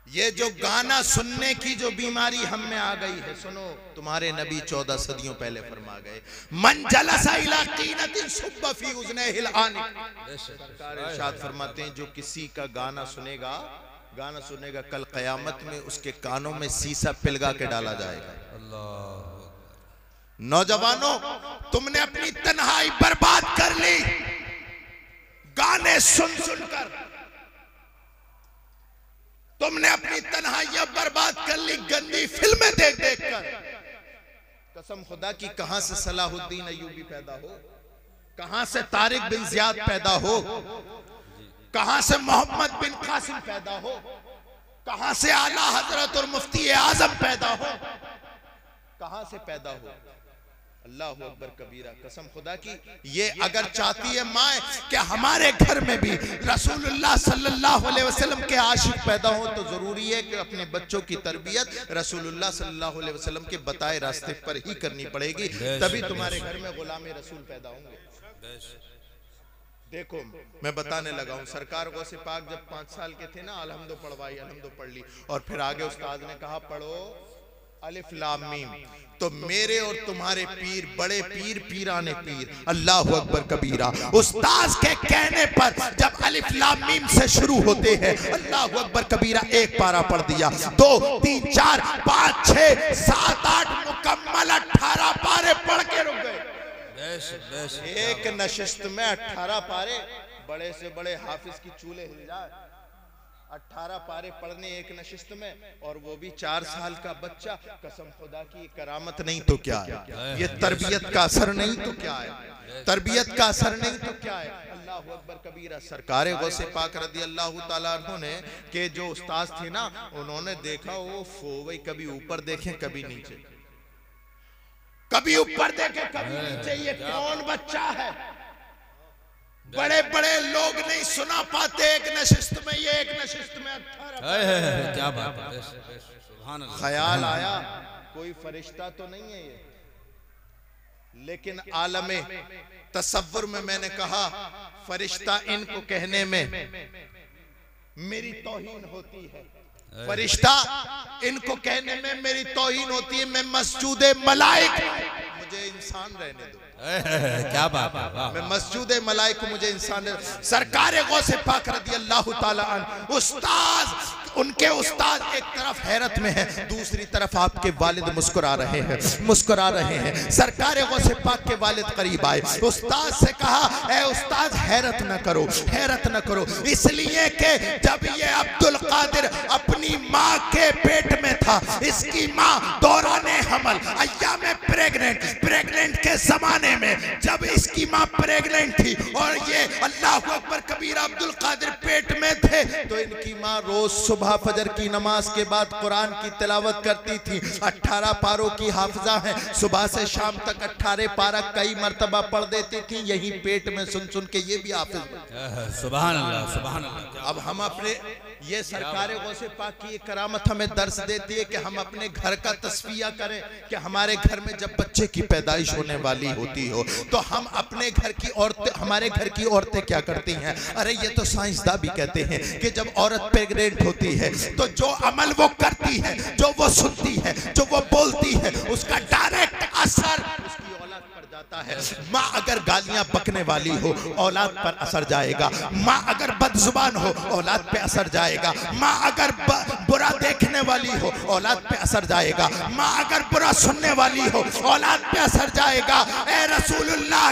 ये जो गाना सुनने की जो बीमारी हम में आ गई है, सुनो, तुम्हारे नबी 14 सदियों पहले फरमा गए, मन जलसा इला कीनतिन सुब्बा फी उज़नैहिल आनिक। सरकार इरशाद फरमाते हैं, जो किसी का गाना सुनेगा कल क़यामत में उसके कानों में सीसा पिलगा के डाला जाएगा। नौजवानों, तुमने अपनी तन्हाई बर्बाद कर ली गाने सुन सुनकर, तुमने अपनी तन्हाइयां बर्बाद कर ली गंदी फिल्में देख देख कर। कसम खुदा की, कहां से सलाहुद्दीन अय्यूबी पैदा हो, कहां से तारिक बिन जियाद पैदा हो, कहां से मोहम्मद बिन कासिम पैदा हो, कहां से आला हजरत और मुफ्ती आजम पैदा हो, कहां से पैदा हो। अल्लाह अकबर कबीरा। कसम खुदा की, ये अगर चाहती है माए कि हमारे घर में भी रसूलुल्लाह सल्लल्लाहु अलैहि वसल्लम के आशिक पैदा हो, तो जरूरी है कि अपने बच्चों की तरबियत रसूलुल्लाह सल्लल्लाहु अलैहि वसल्लम के बताए रास्ते पर ही करनी पड़ेगी, तभी तुम्हारे घर में गुलाम रसूल पैदा होंगे। देखो, मैं बताने लगा हूं, सरकार गौसे पाक जब 5 साल के थे ना, अलहम्दो पढ़वाई, अलहम्दो पढ़ ली, और फिर आगे उस्ताद ने कहा पढ़ो अलिफ लाम मीम, तो मेरे और तुम्हारे पीर, बड़े पीर, पीराने पीर, अल्लाह अकबर कबीरा, उस्ताद के कहने पर जब अलिफ लाम मीम से शुरू होते हैं, अल्लाह अकबर कबीरा, एक पारा पढ़ दिया, 2 3 4 5 6 7 8 मुकम्मल 18 पारे पढ़ के रुक गए। एक नशिस्त में 18 पारे, बड़े से बड़े हाफिज की चूल्हे हिल जाए। 18 पारे पढ़ने एक नशिस्त में, और वो भी 4 साल का बच्चा। कसम खुदा की, करामत नहीं तो क्या है, ये तरबियत का असर नहीं तो क्या है, तरबियत का असर नहीं तो क्या है। अल्लाह अकबर कबीरा। सरकार गौसे पाक रदी अल्लाह ताला अन्हु ने के जो उस्ताद थे ना, उन्होंने देखा वो वही कभी ऊपर देखे कभी नीचे, कभी ऊपर देखे कभी नीचे, ये कौन बच्चा है। बड़े बड़े लोग नहीं सुना पाते एक नशिस्त में, ये एक नशिस्त में 18। क्या बात है, सुभान अल्लाह। ख्याल आया कोई फरिश्ता तो नहीं है ये, लेकिन आलमे तसव्वुर में मैंने कहा फरिश्ता इनको कहने में मेरी तौहीन होती है, फरिश्ता इनको कहने में मेरी तौहीन होती है। मैं मस्जूदे मलाइक, मुझे इंसान रहने दो। क्या बात है, मैं मस्जूदे मलाइक, मुझे इंसान। सरकार गौसे पाक रदी अल्लाह ताला अन्हु, उस्ताद, उनके उस्ताद एक तरफ हैरत में है, दूसरी तरफ आपके वालिद मुस्कुरा रहे हैं, मुस्कुरा रहे हैं। सरकार गौसे पाक के वालिद करीब आए, उस्ताद से कहा, ए उस्ताद हैरत न करो, हैरत न करो, इसलिए कि जब ये अब्दुल कादिर अपनी माँ के पेट में था, इसकी माँ दौराने हमल अय्याम प्रेग्नेंट के जमाने में जब इसकी माँ प्रेग्नेंट थी और ये अल्लाह अकबर कबीर अब्दुल कादिर पेट में थे, तो इनकी माँ रोज सुबह फजर की नमाज के बाद कुरान की तिलावत करती थी। 18 पारों की हाफिजा है, सुबह से शाम तक 18 पारा कई मर्तबा पढ़ देती थी, यही पेट में सुन सुन के ये भी हाफिज। सुभान अल्लाह, सुभान अल्लाह। अब हम अपने, ये सरकार गौसे पाक की ये करामत हमें दर्स देती है कि हम अपने घर का तस्फिया करें, कि हमारे घर में जब बच्चे की पैदाइश होने वाली होती हो तो हम अपने घर की औरतें, हमारे घर की औरतें क्या करती हैं। अरे ये तो साइंसदान भी कहते हैं कि जब औरत प्रेग्नेंट होती है तो जो अमल वो करती है, जो वो सुनती है, जो वो बोलती है, उसका डायरेक्ट असर उसकी औलाद पर जाता है। माँ अगर गालियां बकने वाली हो औलाद पर असर जाएगा, माँ अगर बदजुबान हो औलाद पे असर जाएगा, माँ अगर बुरा देखने वाली हो औलाद पे असर जाएगा, माँ अगर बुरा सुनने वाली हो औलाद पे असर जाएगा। ए रसूलुल्लाह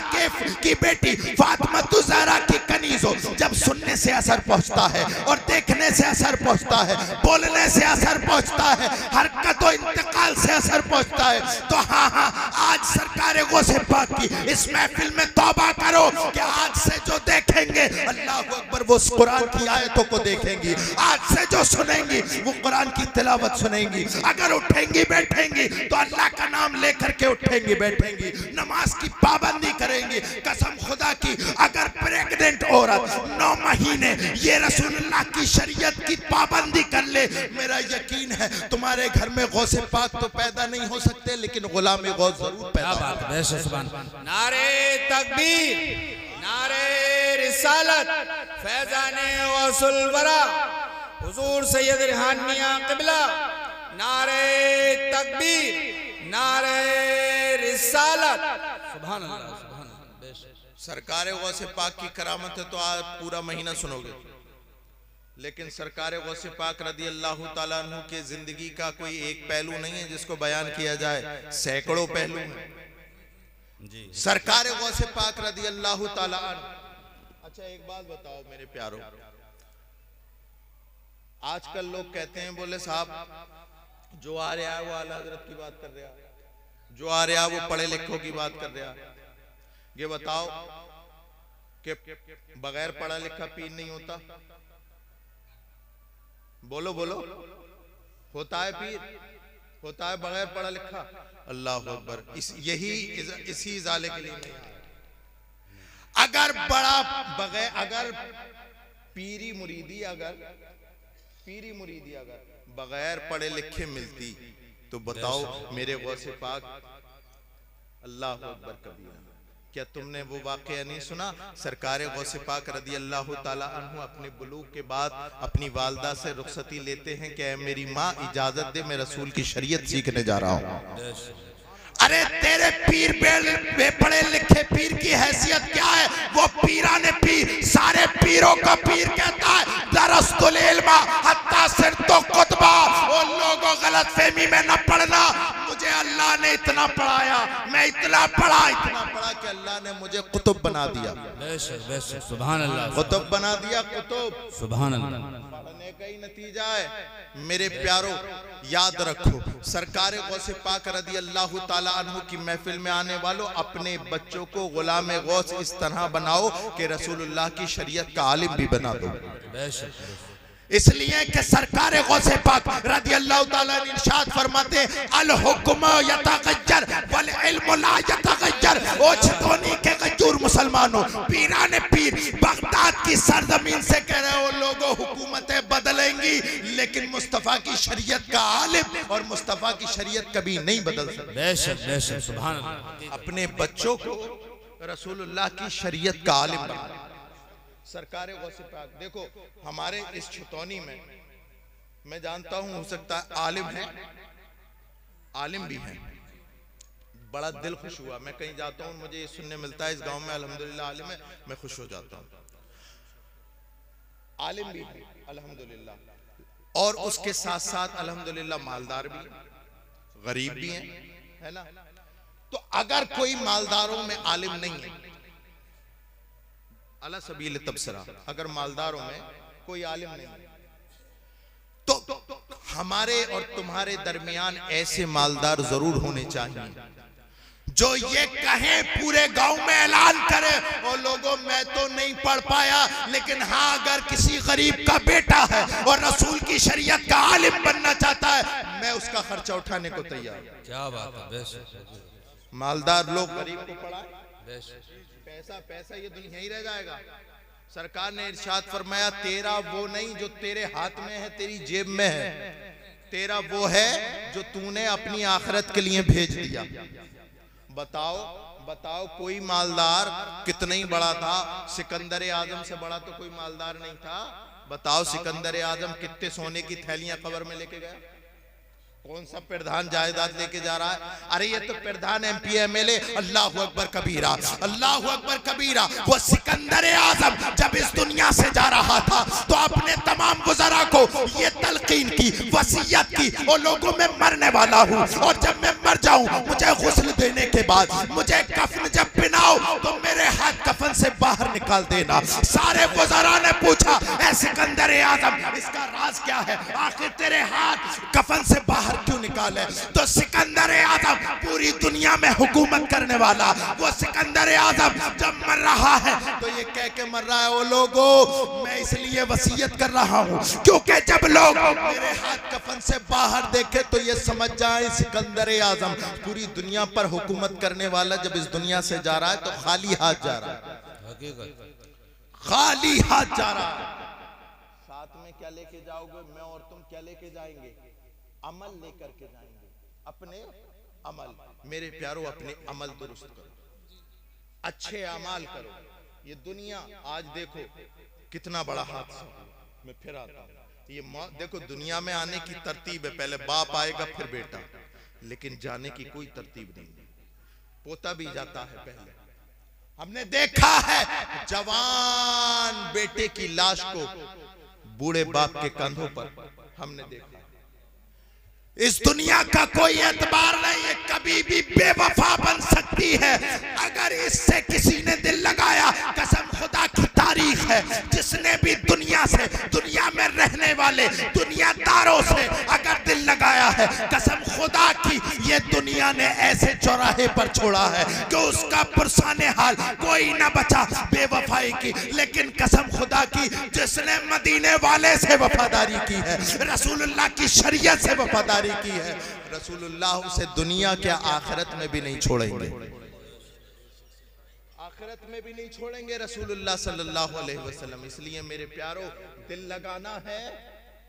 की बेटी फातिमा ज़हरा की कनीज हो, जब सुनने से असर पहुंचता है और देखने से असर पहुंचता है, बोलने से असर पहुंचता है, हरकत और इंतकाल से असर पहुंचता है, तो हाँ हाँ आज सरकार गौसे पाक की इस महफिल में तौबा करो कि आज से जो देखेंगे अल्लाह अकबर वो कुरान की आयतों को देखेंगी। आज से जो सुनेंगी वो कुरान की तिलावत सुनेंगी। अगर उठेंगी बैठेंगी तो अल्लाह का नाम लेकर के उठेंगी बैठेंगी। नमाज की पाबंदी करेंगी। कसम खुदा की, अगर प्रेग्नेंट औरत 9 महीने ये रसूलुल्लाह की शरीयत की पाबंदी कर ले, मेरा यकीन है तुम्हारे घर में गौसे पाक तो पैदा नहीं हो सकते, लेकिन गुलाम गौस जरूर पैदा होगा। नारे तकबीर, नारे रिसालत, फैजाने गौसुल वरा, हुजूर सैयद रिहानिया क़िबला। नारे तकबीर, नारे रिसालत, सुभान अल्लाह, सुभान अल्लाह। सरकार गौसे पाक की करामत है तो आज पूरा महीना सुनोगे, लेकिन सरकार गौसे पाक रदी अल्लाह ताला अन्हु के जिंदगी का कोई एक पहलू नहीं है जिसको बयान किया जाए, सैकड़ों पहलू हैं जी सरकार गौसे पाक रदी अल्लाह ताला अन्हु। अच्छा एक बात बताओ मेरे प्यारों, आजकल लोग कहते हैं, बोले साहब जो आ रहा है वो आला हजरत की बात कर रहा है, जो आ रहा है वो पढ़े लिखों की बात कर रहा है। ये बताओ कि बगैर पढ़ा लिखा पीर नहीं होता? बोलो बोलो, होता है पीर? होता है बगैर पढ़ा लिखा? अल्लाह अकबर। इसी जाले के लिए नहीं आया। अगर बड़ा बगैर, अगर पीरी मुरीदी अगर बगैर पढ़े लिखे मिलती तो बताओ मेरे गौसे पाक, अल्लाह अकबर कबीरा। क्या तुमने वो वाकया नहीं सुना? सरकार गौसे पाक रदी अल्लाह ताला अन्हु अपने बुलूग के बाद अपनी वालदा से रुखसती लेते हैं कि मेरी माँ इजाजत दे, मैं रसूल की शरीयत सीखने जा रहा हूँ। अरे तेरे पीर पढ़े लिखे पीर की हैसियत क्या है? वो पीराने पीर, सारे पीरों का पीर कहता है दरस्तुल इल्मा हत्ता सिरतो कुतबा। वो लोगों गलत फहमी में न पढ़ना, मुझे अल्लाह ने इतना पढ़ाया, मैं इतना पढ़ा कि अल्लाह ने मुझे कुतुब बना दिया। सुभान अल्लाह, कुतुब बना दिया, कुतुब। सुभान अल्लाह। पढ़ने का ही नतीजा है। मेरे प्यारों याद रखो, सरकार गौसे पाक रदी अल्लाह ताला अन्हु की महफिल में आने वालों, अपने बच्चों को गुलाम गौस इस तरह बनाओ कि रसूलुल्लाह की शरीयत का आलिम भी बना दो। इसलिए कि सरकार गौसे पाक रदी अल्लाह ताला ने इरशाद फरमाते, अल हुक्म यतगय्यर वल इल्म ला यतगय्यर। ओ छतौनी के गजूर मुसलमानों, पीराने पीर बगदाद की सरजमीन से कह रहे हो लोगों, हुकूमतें बदलेंगी लेकिन मुस्तफा की शरीयत का आलिम और मुस्तफा की शरीयत कभी नहीं बदल सकती। बेशक बेशक, सुभान अल्लाह। अपने बच्चों को रसूलुल्लाह की शरीयत का आलिम बना। सरकार गौसे पाक देखो, हमारे इस छतौनी में मैं जानता हूं, हो सकता है आलिम है, आलिम भी है। बड़ा दिल खुश हुआ, मैं कहीं जाता हूं मुझे ये सुनने मिलता है इस गांव में अल्हम्दुलिल्लाह आलिम है, मैं खुश हो जाता हूं। आलिम भी है अल्हम्दुलिल्लाह, और उसके साथ साथ अल्हम्दुलिल्लाह मालदार भी, गरीब भी हैं, है ना? तो अगर कोई मालदारों में आलिम नहीं है, अला सबील तबसरा, अगर मालदारों में कोई आलिम नहीं तो हमारे और तुम्हारे दरमियान ऐसे मालदार जरूर होने चाहिए जो ये कहे, पूरे गांव में ऐलान करे, और लोगों मैं तो नहीं पढ़ पाया, लेकिन हाँ अगर किसी गरीब का बेटा है और रसूल की शरीयत का आलिम बनना चाहता है, मैं उसका खर्चा उठाने को तैयार। क्या बात है। मालदार लोग गरीब को पढ़ाए, पैसा पैसा ये दुनिया ही रह जाएगा। सरकार ने इरशाद फरमाया, तेरा वो नहीं जो तेरे हाथ में है, तेरी जेब में है, तेरा वो है जो तूने अपनी आखिरत के लिए भेज दिया। बताओ बताओ, कोई मालदार कितना ही बड़ा था, सिकंदर आजम से बड़ा तो कोई मालदार नहीं था। बताओ सिकंदर आजम कितने सोने की थैलियां कब्र में लेके गया? कौन सा प्रधान जायदाद लेके जा रहा है? अरे ये तो प्रधान एमपी एमएलए। अल्लाह अकबर कबीरा, अल्लाह अकबर कबीरा। वो सिकंदर आजम जब इस दुनिया से जा रहा था तो अपने तमाम वज़रा को ये तलकीन की, वसीयत की, और लोगों में मरने वाला हूँ, और जब मैं मर जाऊं मुझे गुस्ल देने के बाद मुझे कफन जब पहनाओ तो मेरे हाथ कफन से बाहर निकाल देना। सारे वज़रा ने पूछा, ऐ सिकंदर आज़म, इसका राज क्या है? आखिर तेरे हाथ कफन से बाहर क्यों निकाले? तो सिकंदर आज़म पूरी दुनिया में हुकूमत करने वाला वो सिकंदर आज़म जब मर रहा है तो ये कह के मर रहा है, ओ लोगों मैं इसलिए वसीयत कर रहा हूँ क्योंकि जब लोग मेरे हाथ कफन से बाहर देखे तो ये समझ जाए सिकंदर आज़म पूरी दुनिया पर हुकूमत करने वाला जब इस दुनिया से जा रहा है तो खाली हाथ जा रहा है, खाली हाथ जा रहा है। साथ में क्या लेके जाओगे? मैं और तुम क्या लेके जाएंगे? अमल लेकर के जाएंगे, अपने अमल। मेरे प्यारों अपने अमल दुरुस्त करो, अच्छे अमाल करो। ये दुनिया आज देखो कितना बड़ा हादसा। मैं फिर आता हूं, ये देखो दुनिया में आने की तरतीब है, पहले बाप आएगा फिर बेटा, लेकिन जाने की कोई तरतीब नहीं। पोता भी जाता है पहले। हमने देखा है जवान बेटे की लाश को बूढ़े बाप के कंधों पर, हमने देखा। इस दुनिया का कोई एतबार नहीं है, कभी भी बेवफा बन सकती है अगर इससे किसी ने दिल लगाया। कसम खुदा की तारीख है, जिसने भी दुनिया से, दुनिया में रहने वाले दुनियादारों से अगर दिल लगाया है, कसम खुदा की ये दुनिया ने ऐसे चौराहे पर छोड़ा है कि उसका पुरसाने हाल कोई ना बचा बेवफाई की। लेकिन कसम खुदा की जिसने मदीने वाले से वफादारी की है, रसूलुल्लाह की शरीयत से वफादारी की है, रसूलुल्लाह उसे दुनिया के आखिरत में भी नहीं छोड़ेंगे, आखिरत में भी नहीं छोड़ेंगे रसूलुल्लाह सल्लल्लाहु अलैहि वसल्लम। इसलिए मेरे प्यारों, दिल लगाना है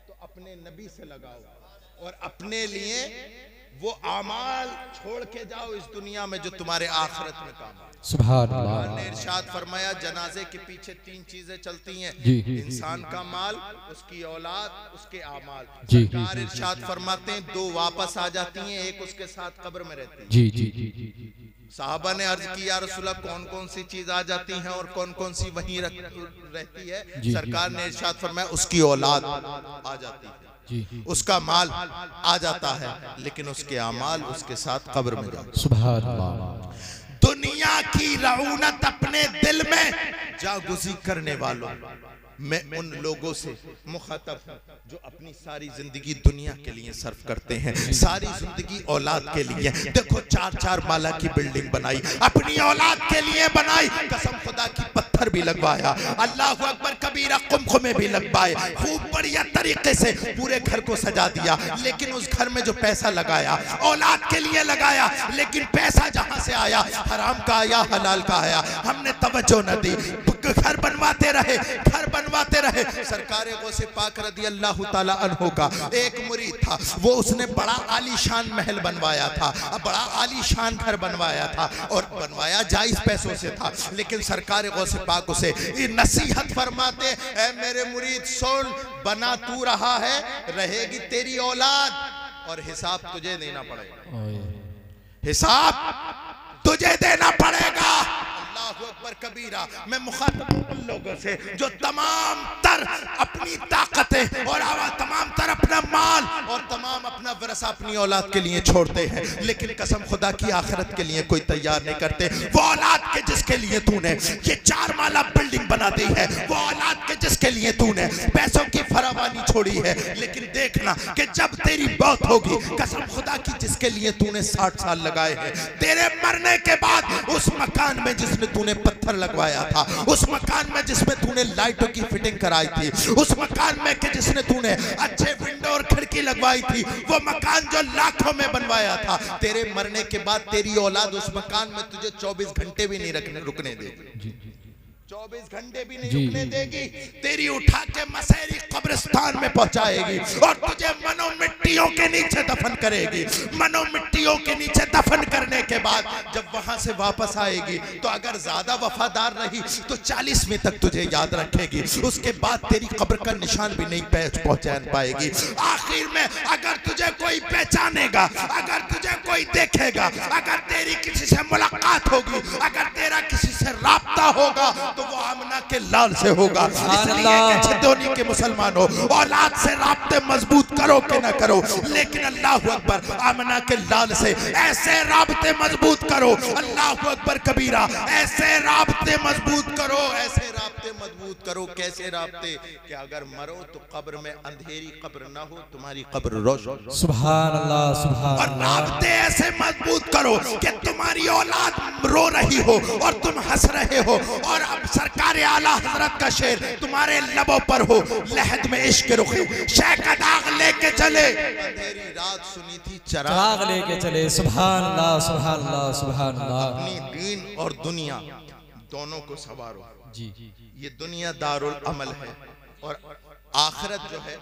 तो अपने नबी से लगाओ और अपने लिए वो आमाल छोड़ के जाओ इस दुनिया में जो तुम्हारे आखिरत में काम आए। सुभान अल्लाह। ने इरशाद फरमाया जनाजे के पीछे तीन चीजें चलती हैं, इंसान का माल, उसकी औलाद, उसके आमाल। सरकार इरशाद फरमाते हैं दो वापस आ जाती हैं, एक उसके साथ कब्र में रहती है। जी जी जी। साहबा ने अर्ज की या रसूलल्लाह कौन कौन सी चीज आ जाती हैं और कौन कौन सी वहीं रहती है? सरकार ने इरशाद फरमाया उसकी औलाद आ जाती है, उसका माल आ जाता है, लेकिन उसके अमाल उसके साथ कब्र में जाते। सुभान अल्लाह। दुनिया की रऊनत अपने दिल में जागुज़ी करने वालों, मैं उन लोगों से मुखातब हूं जो अपनी सारी जिंदगी दुनिया के लिए सर्फ करते हैं, सारी जिंदगी औलाद के लिए। देखो 4-4 माला की बिल्डिंग बनाई, अपनी औलाद के लिए बनाई, कसम खुदा की पत्थर भी लगवाया, अल्लाहु अकबर कबीरा कुमकुमे भी लगवाए, खूब बढ़िया तरीके से पूरे घर को सजा दिया। लेकिन उस घर में जो पैसा लगाया औलाद के लिए लगाया, लेकिन पैसा जहां से आया हराम का आया, हलाल का आया, हमने तवज्जो न दी। घर बनवाते रहे, घर बनवाते रहे। सरकार गौसे पाक रदी अल्लाह ताला अन्हु का एक मुरीद था, वो उसने बड़ा आलीशान महल बनवाया था, बड़ा आलीशान घर बनवाया था और बनवाया जायज पैसों से था। लेकिन सरकार गौसे पाक उसे नसीहत फरमाते, ऐ मेरे मुरीद सुन, बना तू रहा है, रहेगी तेरी औलाद और हिसाब तुझे देना पड़ेगा, हिसाब तुझे देना पड़ेगा। अल्लाहु अकबर कबीरा। मैं मुखातब उन लोगों से जो तमाम तर अपनी ताकतें और तमाम तर अपना माल और तमाम अपना वरसा अपनी औलाद के लिए छोड़ते हैं, लेकिन कसम खुदा की आखिरत के लिए कोई तैयार नहीं करते। वो औलाद के जिसके लिए तूने ये 4 माला बिल्डिंग बना दी है, वो औलाद के जिसके लिए तूने पैसों की फरावानी छोड़ी है, लेकिन देखना कि जब तेरी मौत होगी, कसम खुदा की जिसके लिए तूने 60 साल लगाए हैं, तेरे मरने के बाद उस मकान में जिसने तूने पत्थर लगवाया था, उस मकान में जिसमें तूने लाइटों की फिटिंग कराई थी, उस मकान में कि जिसने तूने अच्छे विंडो और खिड़की लगवाई थी, वो मकान जो लाखों में बनवाया था, तेरे मरने के बाद तेरी औलाद उस मकान में तुझे 24 घंटे भी नहीं रुकने देगी, 24 घंटे भी नहीं रुकने देगी। तेरी उठा के मसेरी कब्रिस्तान में पहुंचाएगी और तुझे मनो मिट्टियों के नीचे दफन करेगी। मनो मिट्टियों के नीचे दफन करने के बाद जब वहां से वापस आएगी तो अगर ज्यादा वफादार रही तो 40वीं तक तुझे याद रखेगी, उसके बाद तेरी कब्र का निशान भी नहीं पहुंचान पाएगी। आखिर में अगर तुझे कोई पहचानेगा, अगर तुझे कोई देखेगा, अगर तेरी किसी से मुलाकात होगी, अगर तेरा किसी से राब्ता होगा, तो वो आमना के के लाल से होगा। इसलिए कि छितौनी के मुसलमानों, औलाद से राब्ते मजबूत करो कि ना करो, लेकिन अल्लाह अकबर आमना के लाल से ऐसे राब्ते मजबूत करो, अल्लाह अकबर कबीरा, ऐसे राब्ते मजबूत करो, ऐसे राब्ते मजबूत करो। कैसे राब्ते कि अगर मरो तो कब्र में अंधेरी कब्र ना हो, तुम्हारी कब्र रोशन। सुभान अल्लाह, सुभान और राब्ते ऐसे मजबूत करो कि तुम्हारी औलाद रो रही हो और तुम हंस रहे हो, और अब सरकार आला हजरत का शेर तुम्हारे लबों पर हो, लहद में इश्क रुखे शह का दाग लेके चले, अंधेरी रात सुनी थी चिराग लेके चले। सुभान अल्लाह, सुभान अल्लाह, सुभान अल्लाह। अपनी दीन और दुनिया दोनों को संवारो। जी, ये दुनिया दारुल अमल है और आखिरत जो है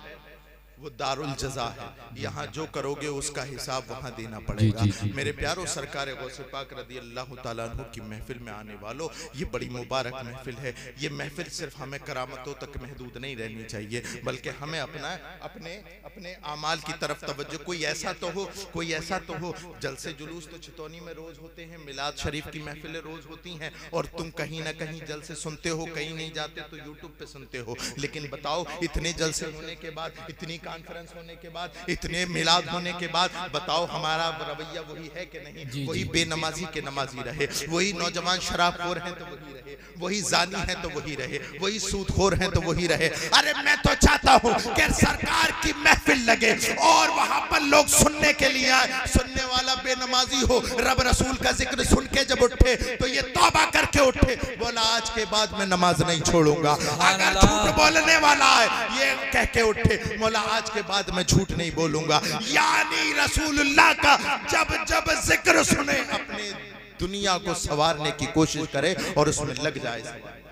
वो दारुल जज़ा है। यहाँ जो करोगे उसका हिसाब वहाँ देना पड़ेगा। मेरे प्यारों, सरकार गौसे पाक रदी अल्लाह ताला अन्हु की महफिल में आने वालों, ये बड़ी मुबारक महफिल है। ये महफिल सिर्फ हमें करामतों तक महदूद नहीं रहनी चाहिए, बल्कि हमें अपने आमाल की तरफ तवज्जो। कोई ऐसा तो हो जलसे जुलूस तो छितौनी में रोज होते हैं, मिलाद शरीफ की महफिलें रोज होती हैं, और तुम कहीं ना कहीं जलसे सुनते हो, कहीं नहीं जाते तो यूट्यूब पे सुनते हो। लेकिन बताओ, इतने जलसे होने के बाद, इतनी कॉन्फ्रेंस होने के बाद, इतने मिलाद होने के बाद, बताओ हमारा रवैया वही है कि नहीं? वही बेनमाजी के नमाजी रहे, वही नौजवान शराबखोर हैं तो वही रहे, वही जानी है तो वही रहे, वही सूदखोर हैं तो वही रहे। अरे मैं तो चाहता हूं कि सरकार की महफिल लगे और वहां पर लोग सुनने के लिए आए। सुनने वाला बेनमाजी हो, रब रसूल का जिक्र सुन के जब उठे तो ये तौबा करके उठे, बोला आज के बाद मैं नमाज नहीं छोड़ूंगा। अगर झूठ बोलने वाला है ये कह के उठे, बोला आज के बाद मैं झूठ नहीं बोलूंगा। यानी रसूलुल्लाह का जब जब जिक्र सुने, अपने दुनिया को संवारने की कोशिश करे और उसमें लग जाए।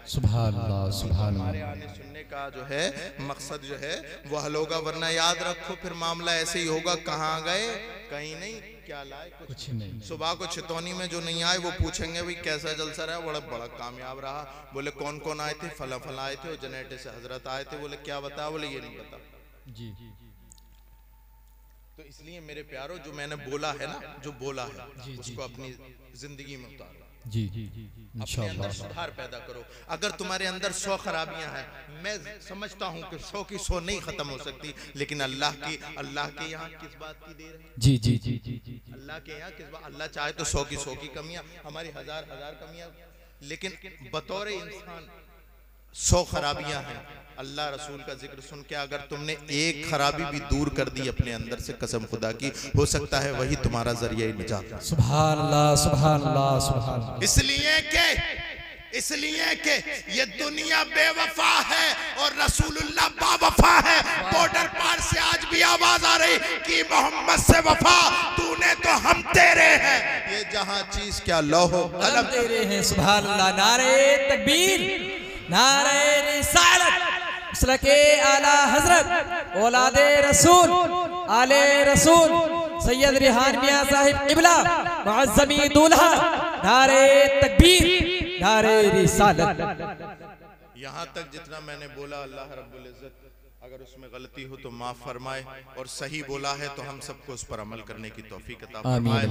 सुभान अल्लाह, सुभान अल्लाह। सुनने का जो है मकसद जो है वह होगा, वरना याद रखो फिर मामला ऐसे ही होगा, कहाँ गए कहीं नहीं, क्या लाए कुछ नहीं। सुबह को छितौनी में जो नहीं आए वो पूछेंगे भाई कैसा जलसा रहा, बड़ा कामयाब रहा। बोले कौन कौन आए थे? फला फला आए थे, और जनेटे से हजरत आए थे। बोले क्या बताया? बोले ये नहीं बता। जी, तो इसलिए मेरे प्यारो, जो मैंने बोला है ना, जो बोला है उसको अपनी जिंदगी में उतारो। जी, अपने अंदर सुधार पैदा करो। अगर तुम्हारे अंदर 100 खराबियां हैं, मैं समझता हूं कि 100 की 100 नहीं खत्म हो सकती, लेकिन अल्लाह के यहाँ किस बात की देर है? जी, अल्लाह के यहाँ किस बात? अल्लाह चाहे तो 100 की 100 की कमियां, हमारी हजार कमियां, लेकिन बतौर इंसान 100 खराबियां हैं। अल्लाह रसूल का जिक्र सुन के अगर तुमने एक खराबी भी दूर कर दी अपने अंदर से, कसम खुदा की, हो सकता है वही तुम्हारा जरिया निजात। सुभान अल्लाह, सुभान अल्लाह, सुभान अल्लाह। इसलिए के ये दुनिया बेवफा है और रसूलुल्लाह बावफा है। बॉर्डर पार से आज भी आवाज आ रही कि मोहम्मद से वफा, तूने तो हम तेरे हैं। ये जहां चीज क्या लौहो कलम तेरे हैं। सुभान अल्लाह। नारे तकबीर, नारे रिसालत, के आला हजरत औलादे रसूल, आले रसूल, सैयद रिहान मियां साहिब किबला, मुअज़्ज़मी दूल्हा, नारे तकबीर, नारे रिसालत। यहाँ तक जितना मैंने बोला, अल्लाह रब्बुल इज्जत अगर उसमें गलती हो तो माफ फरमाए, और सही बोला है तो हम सबको उस पर अमल करने की तौफीक अता फरमाए।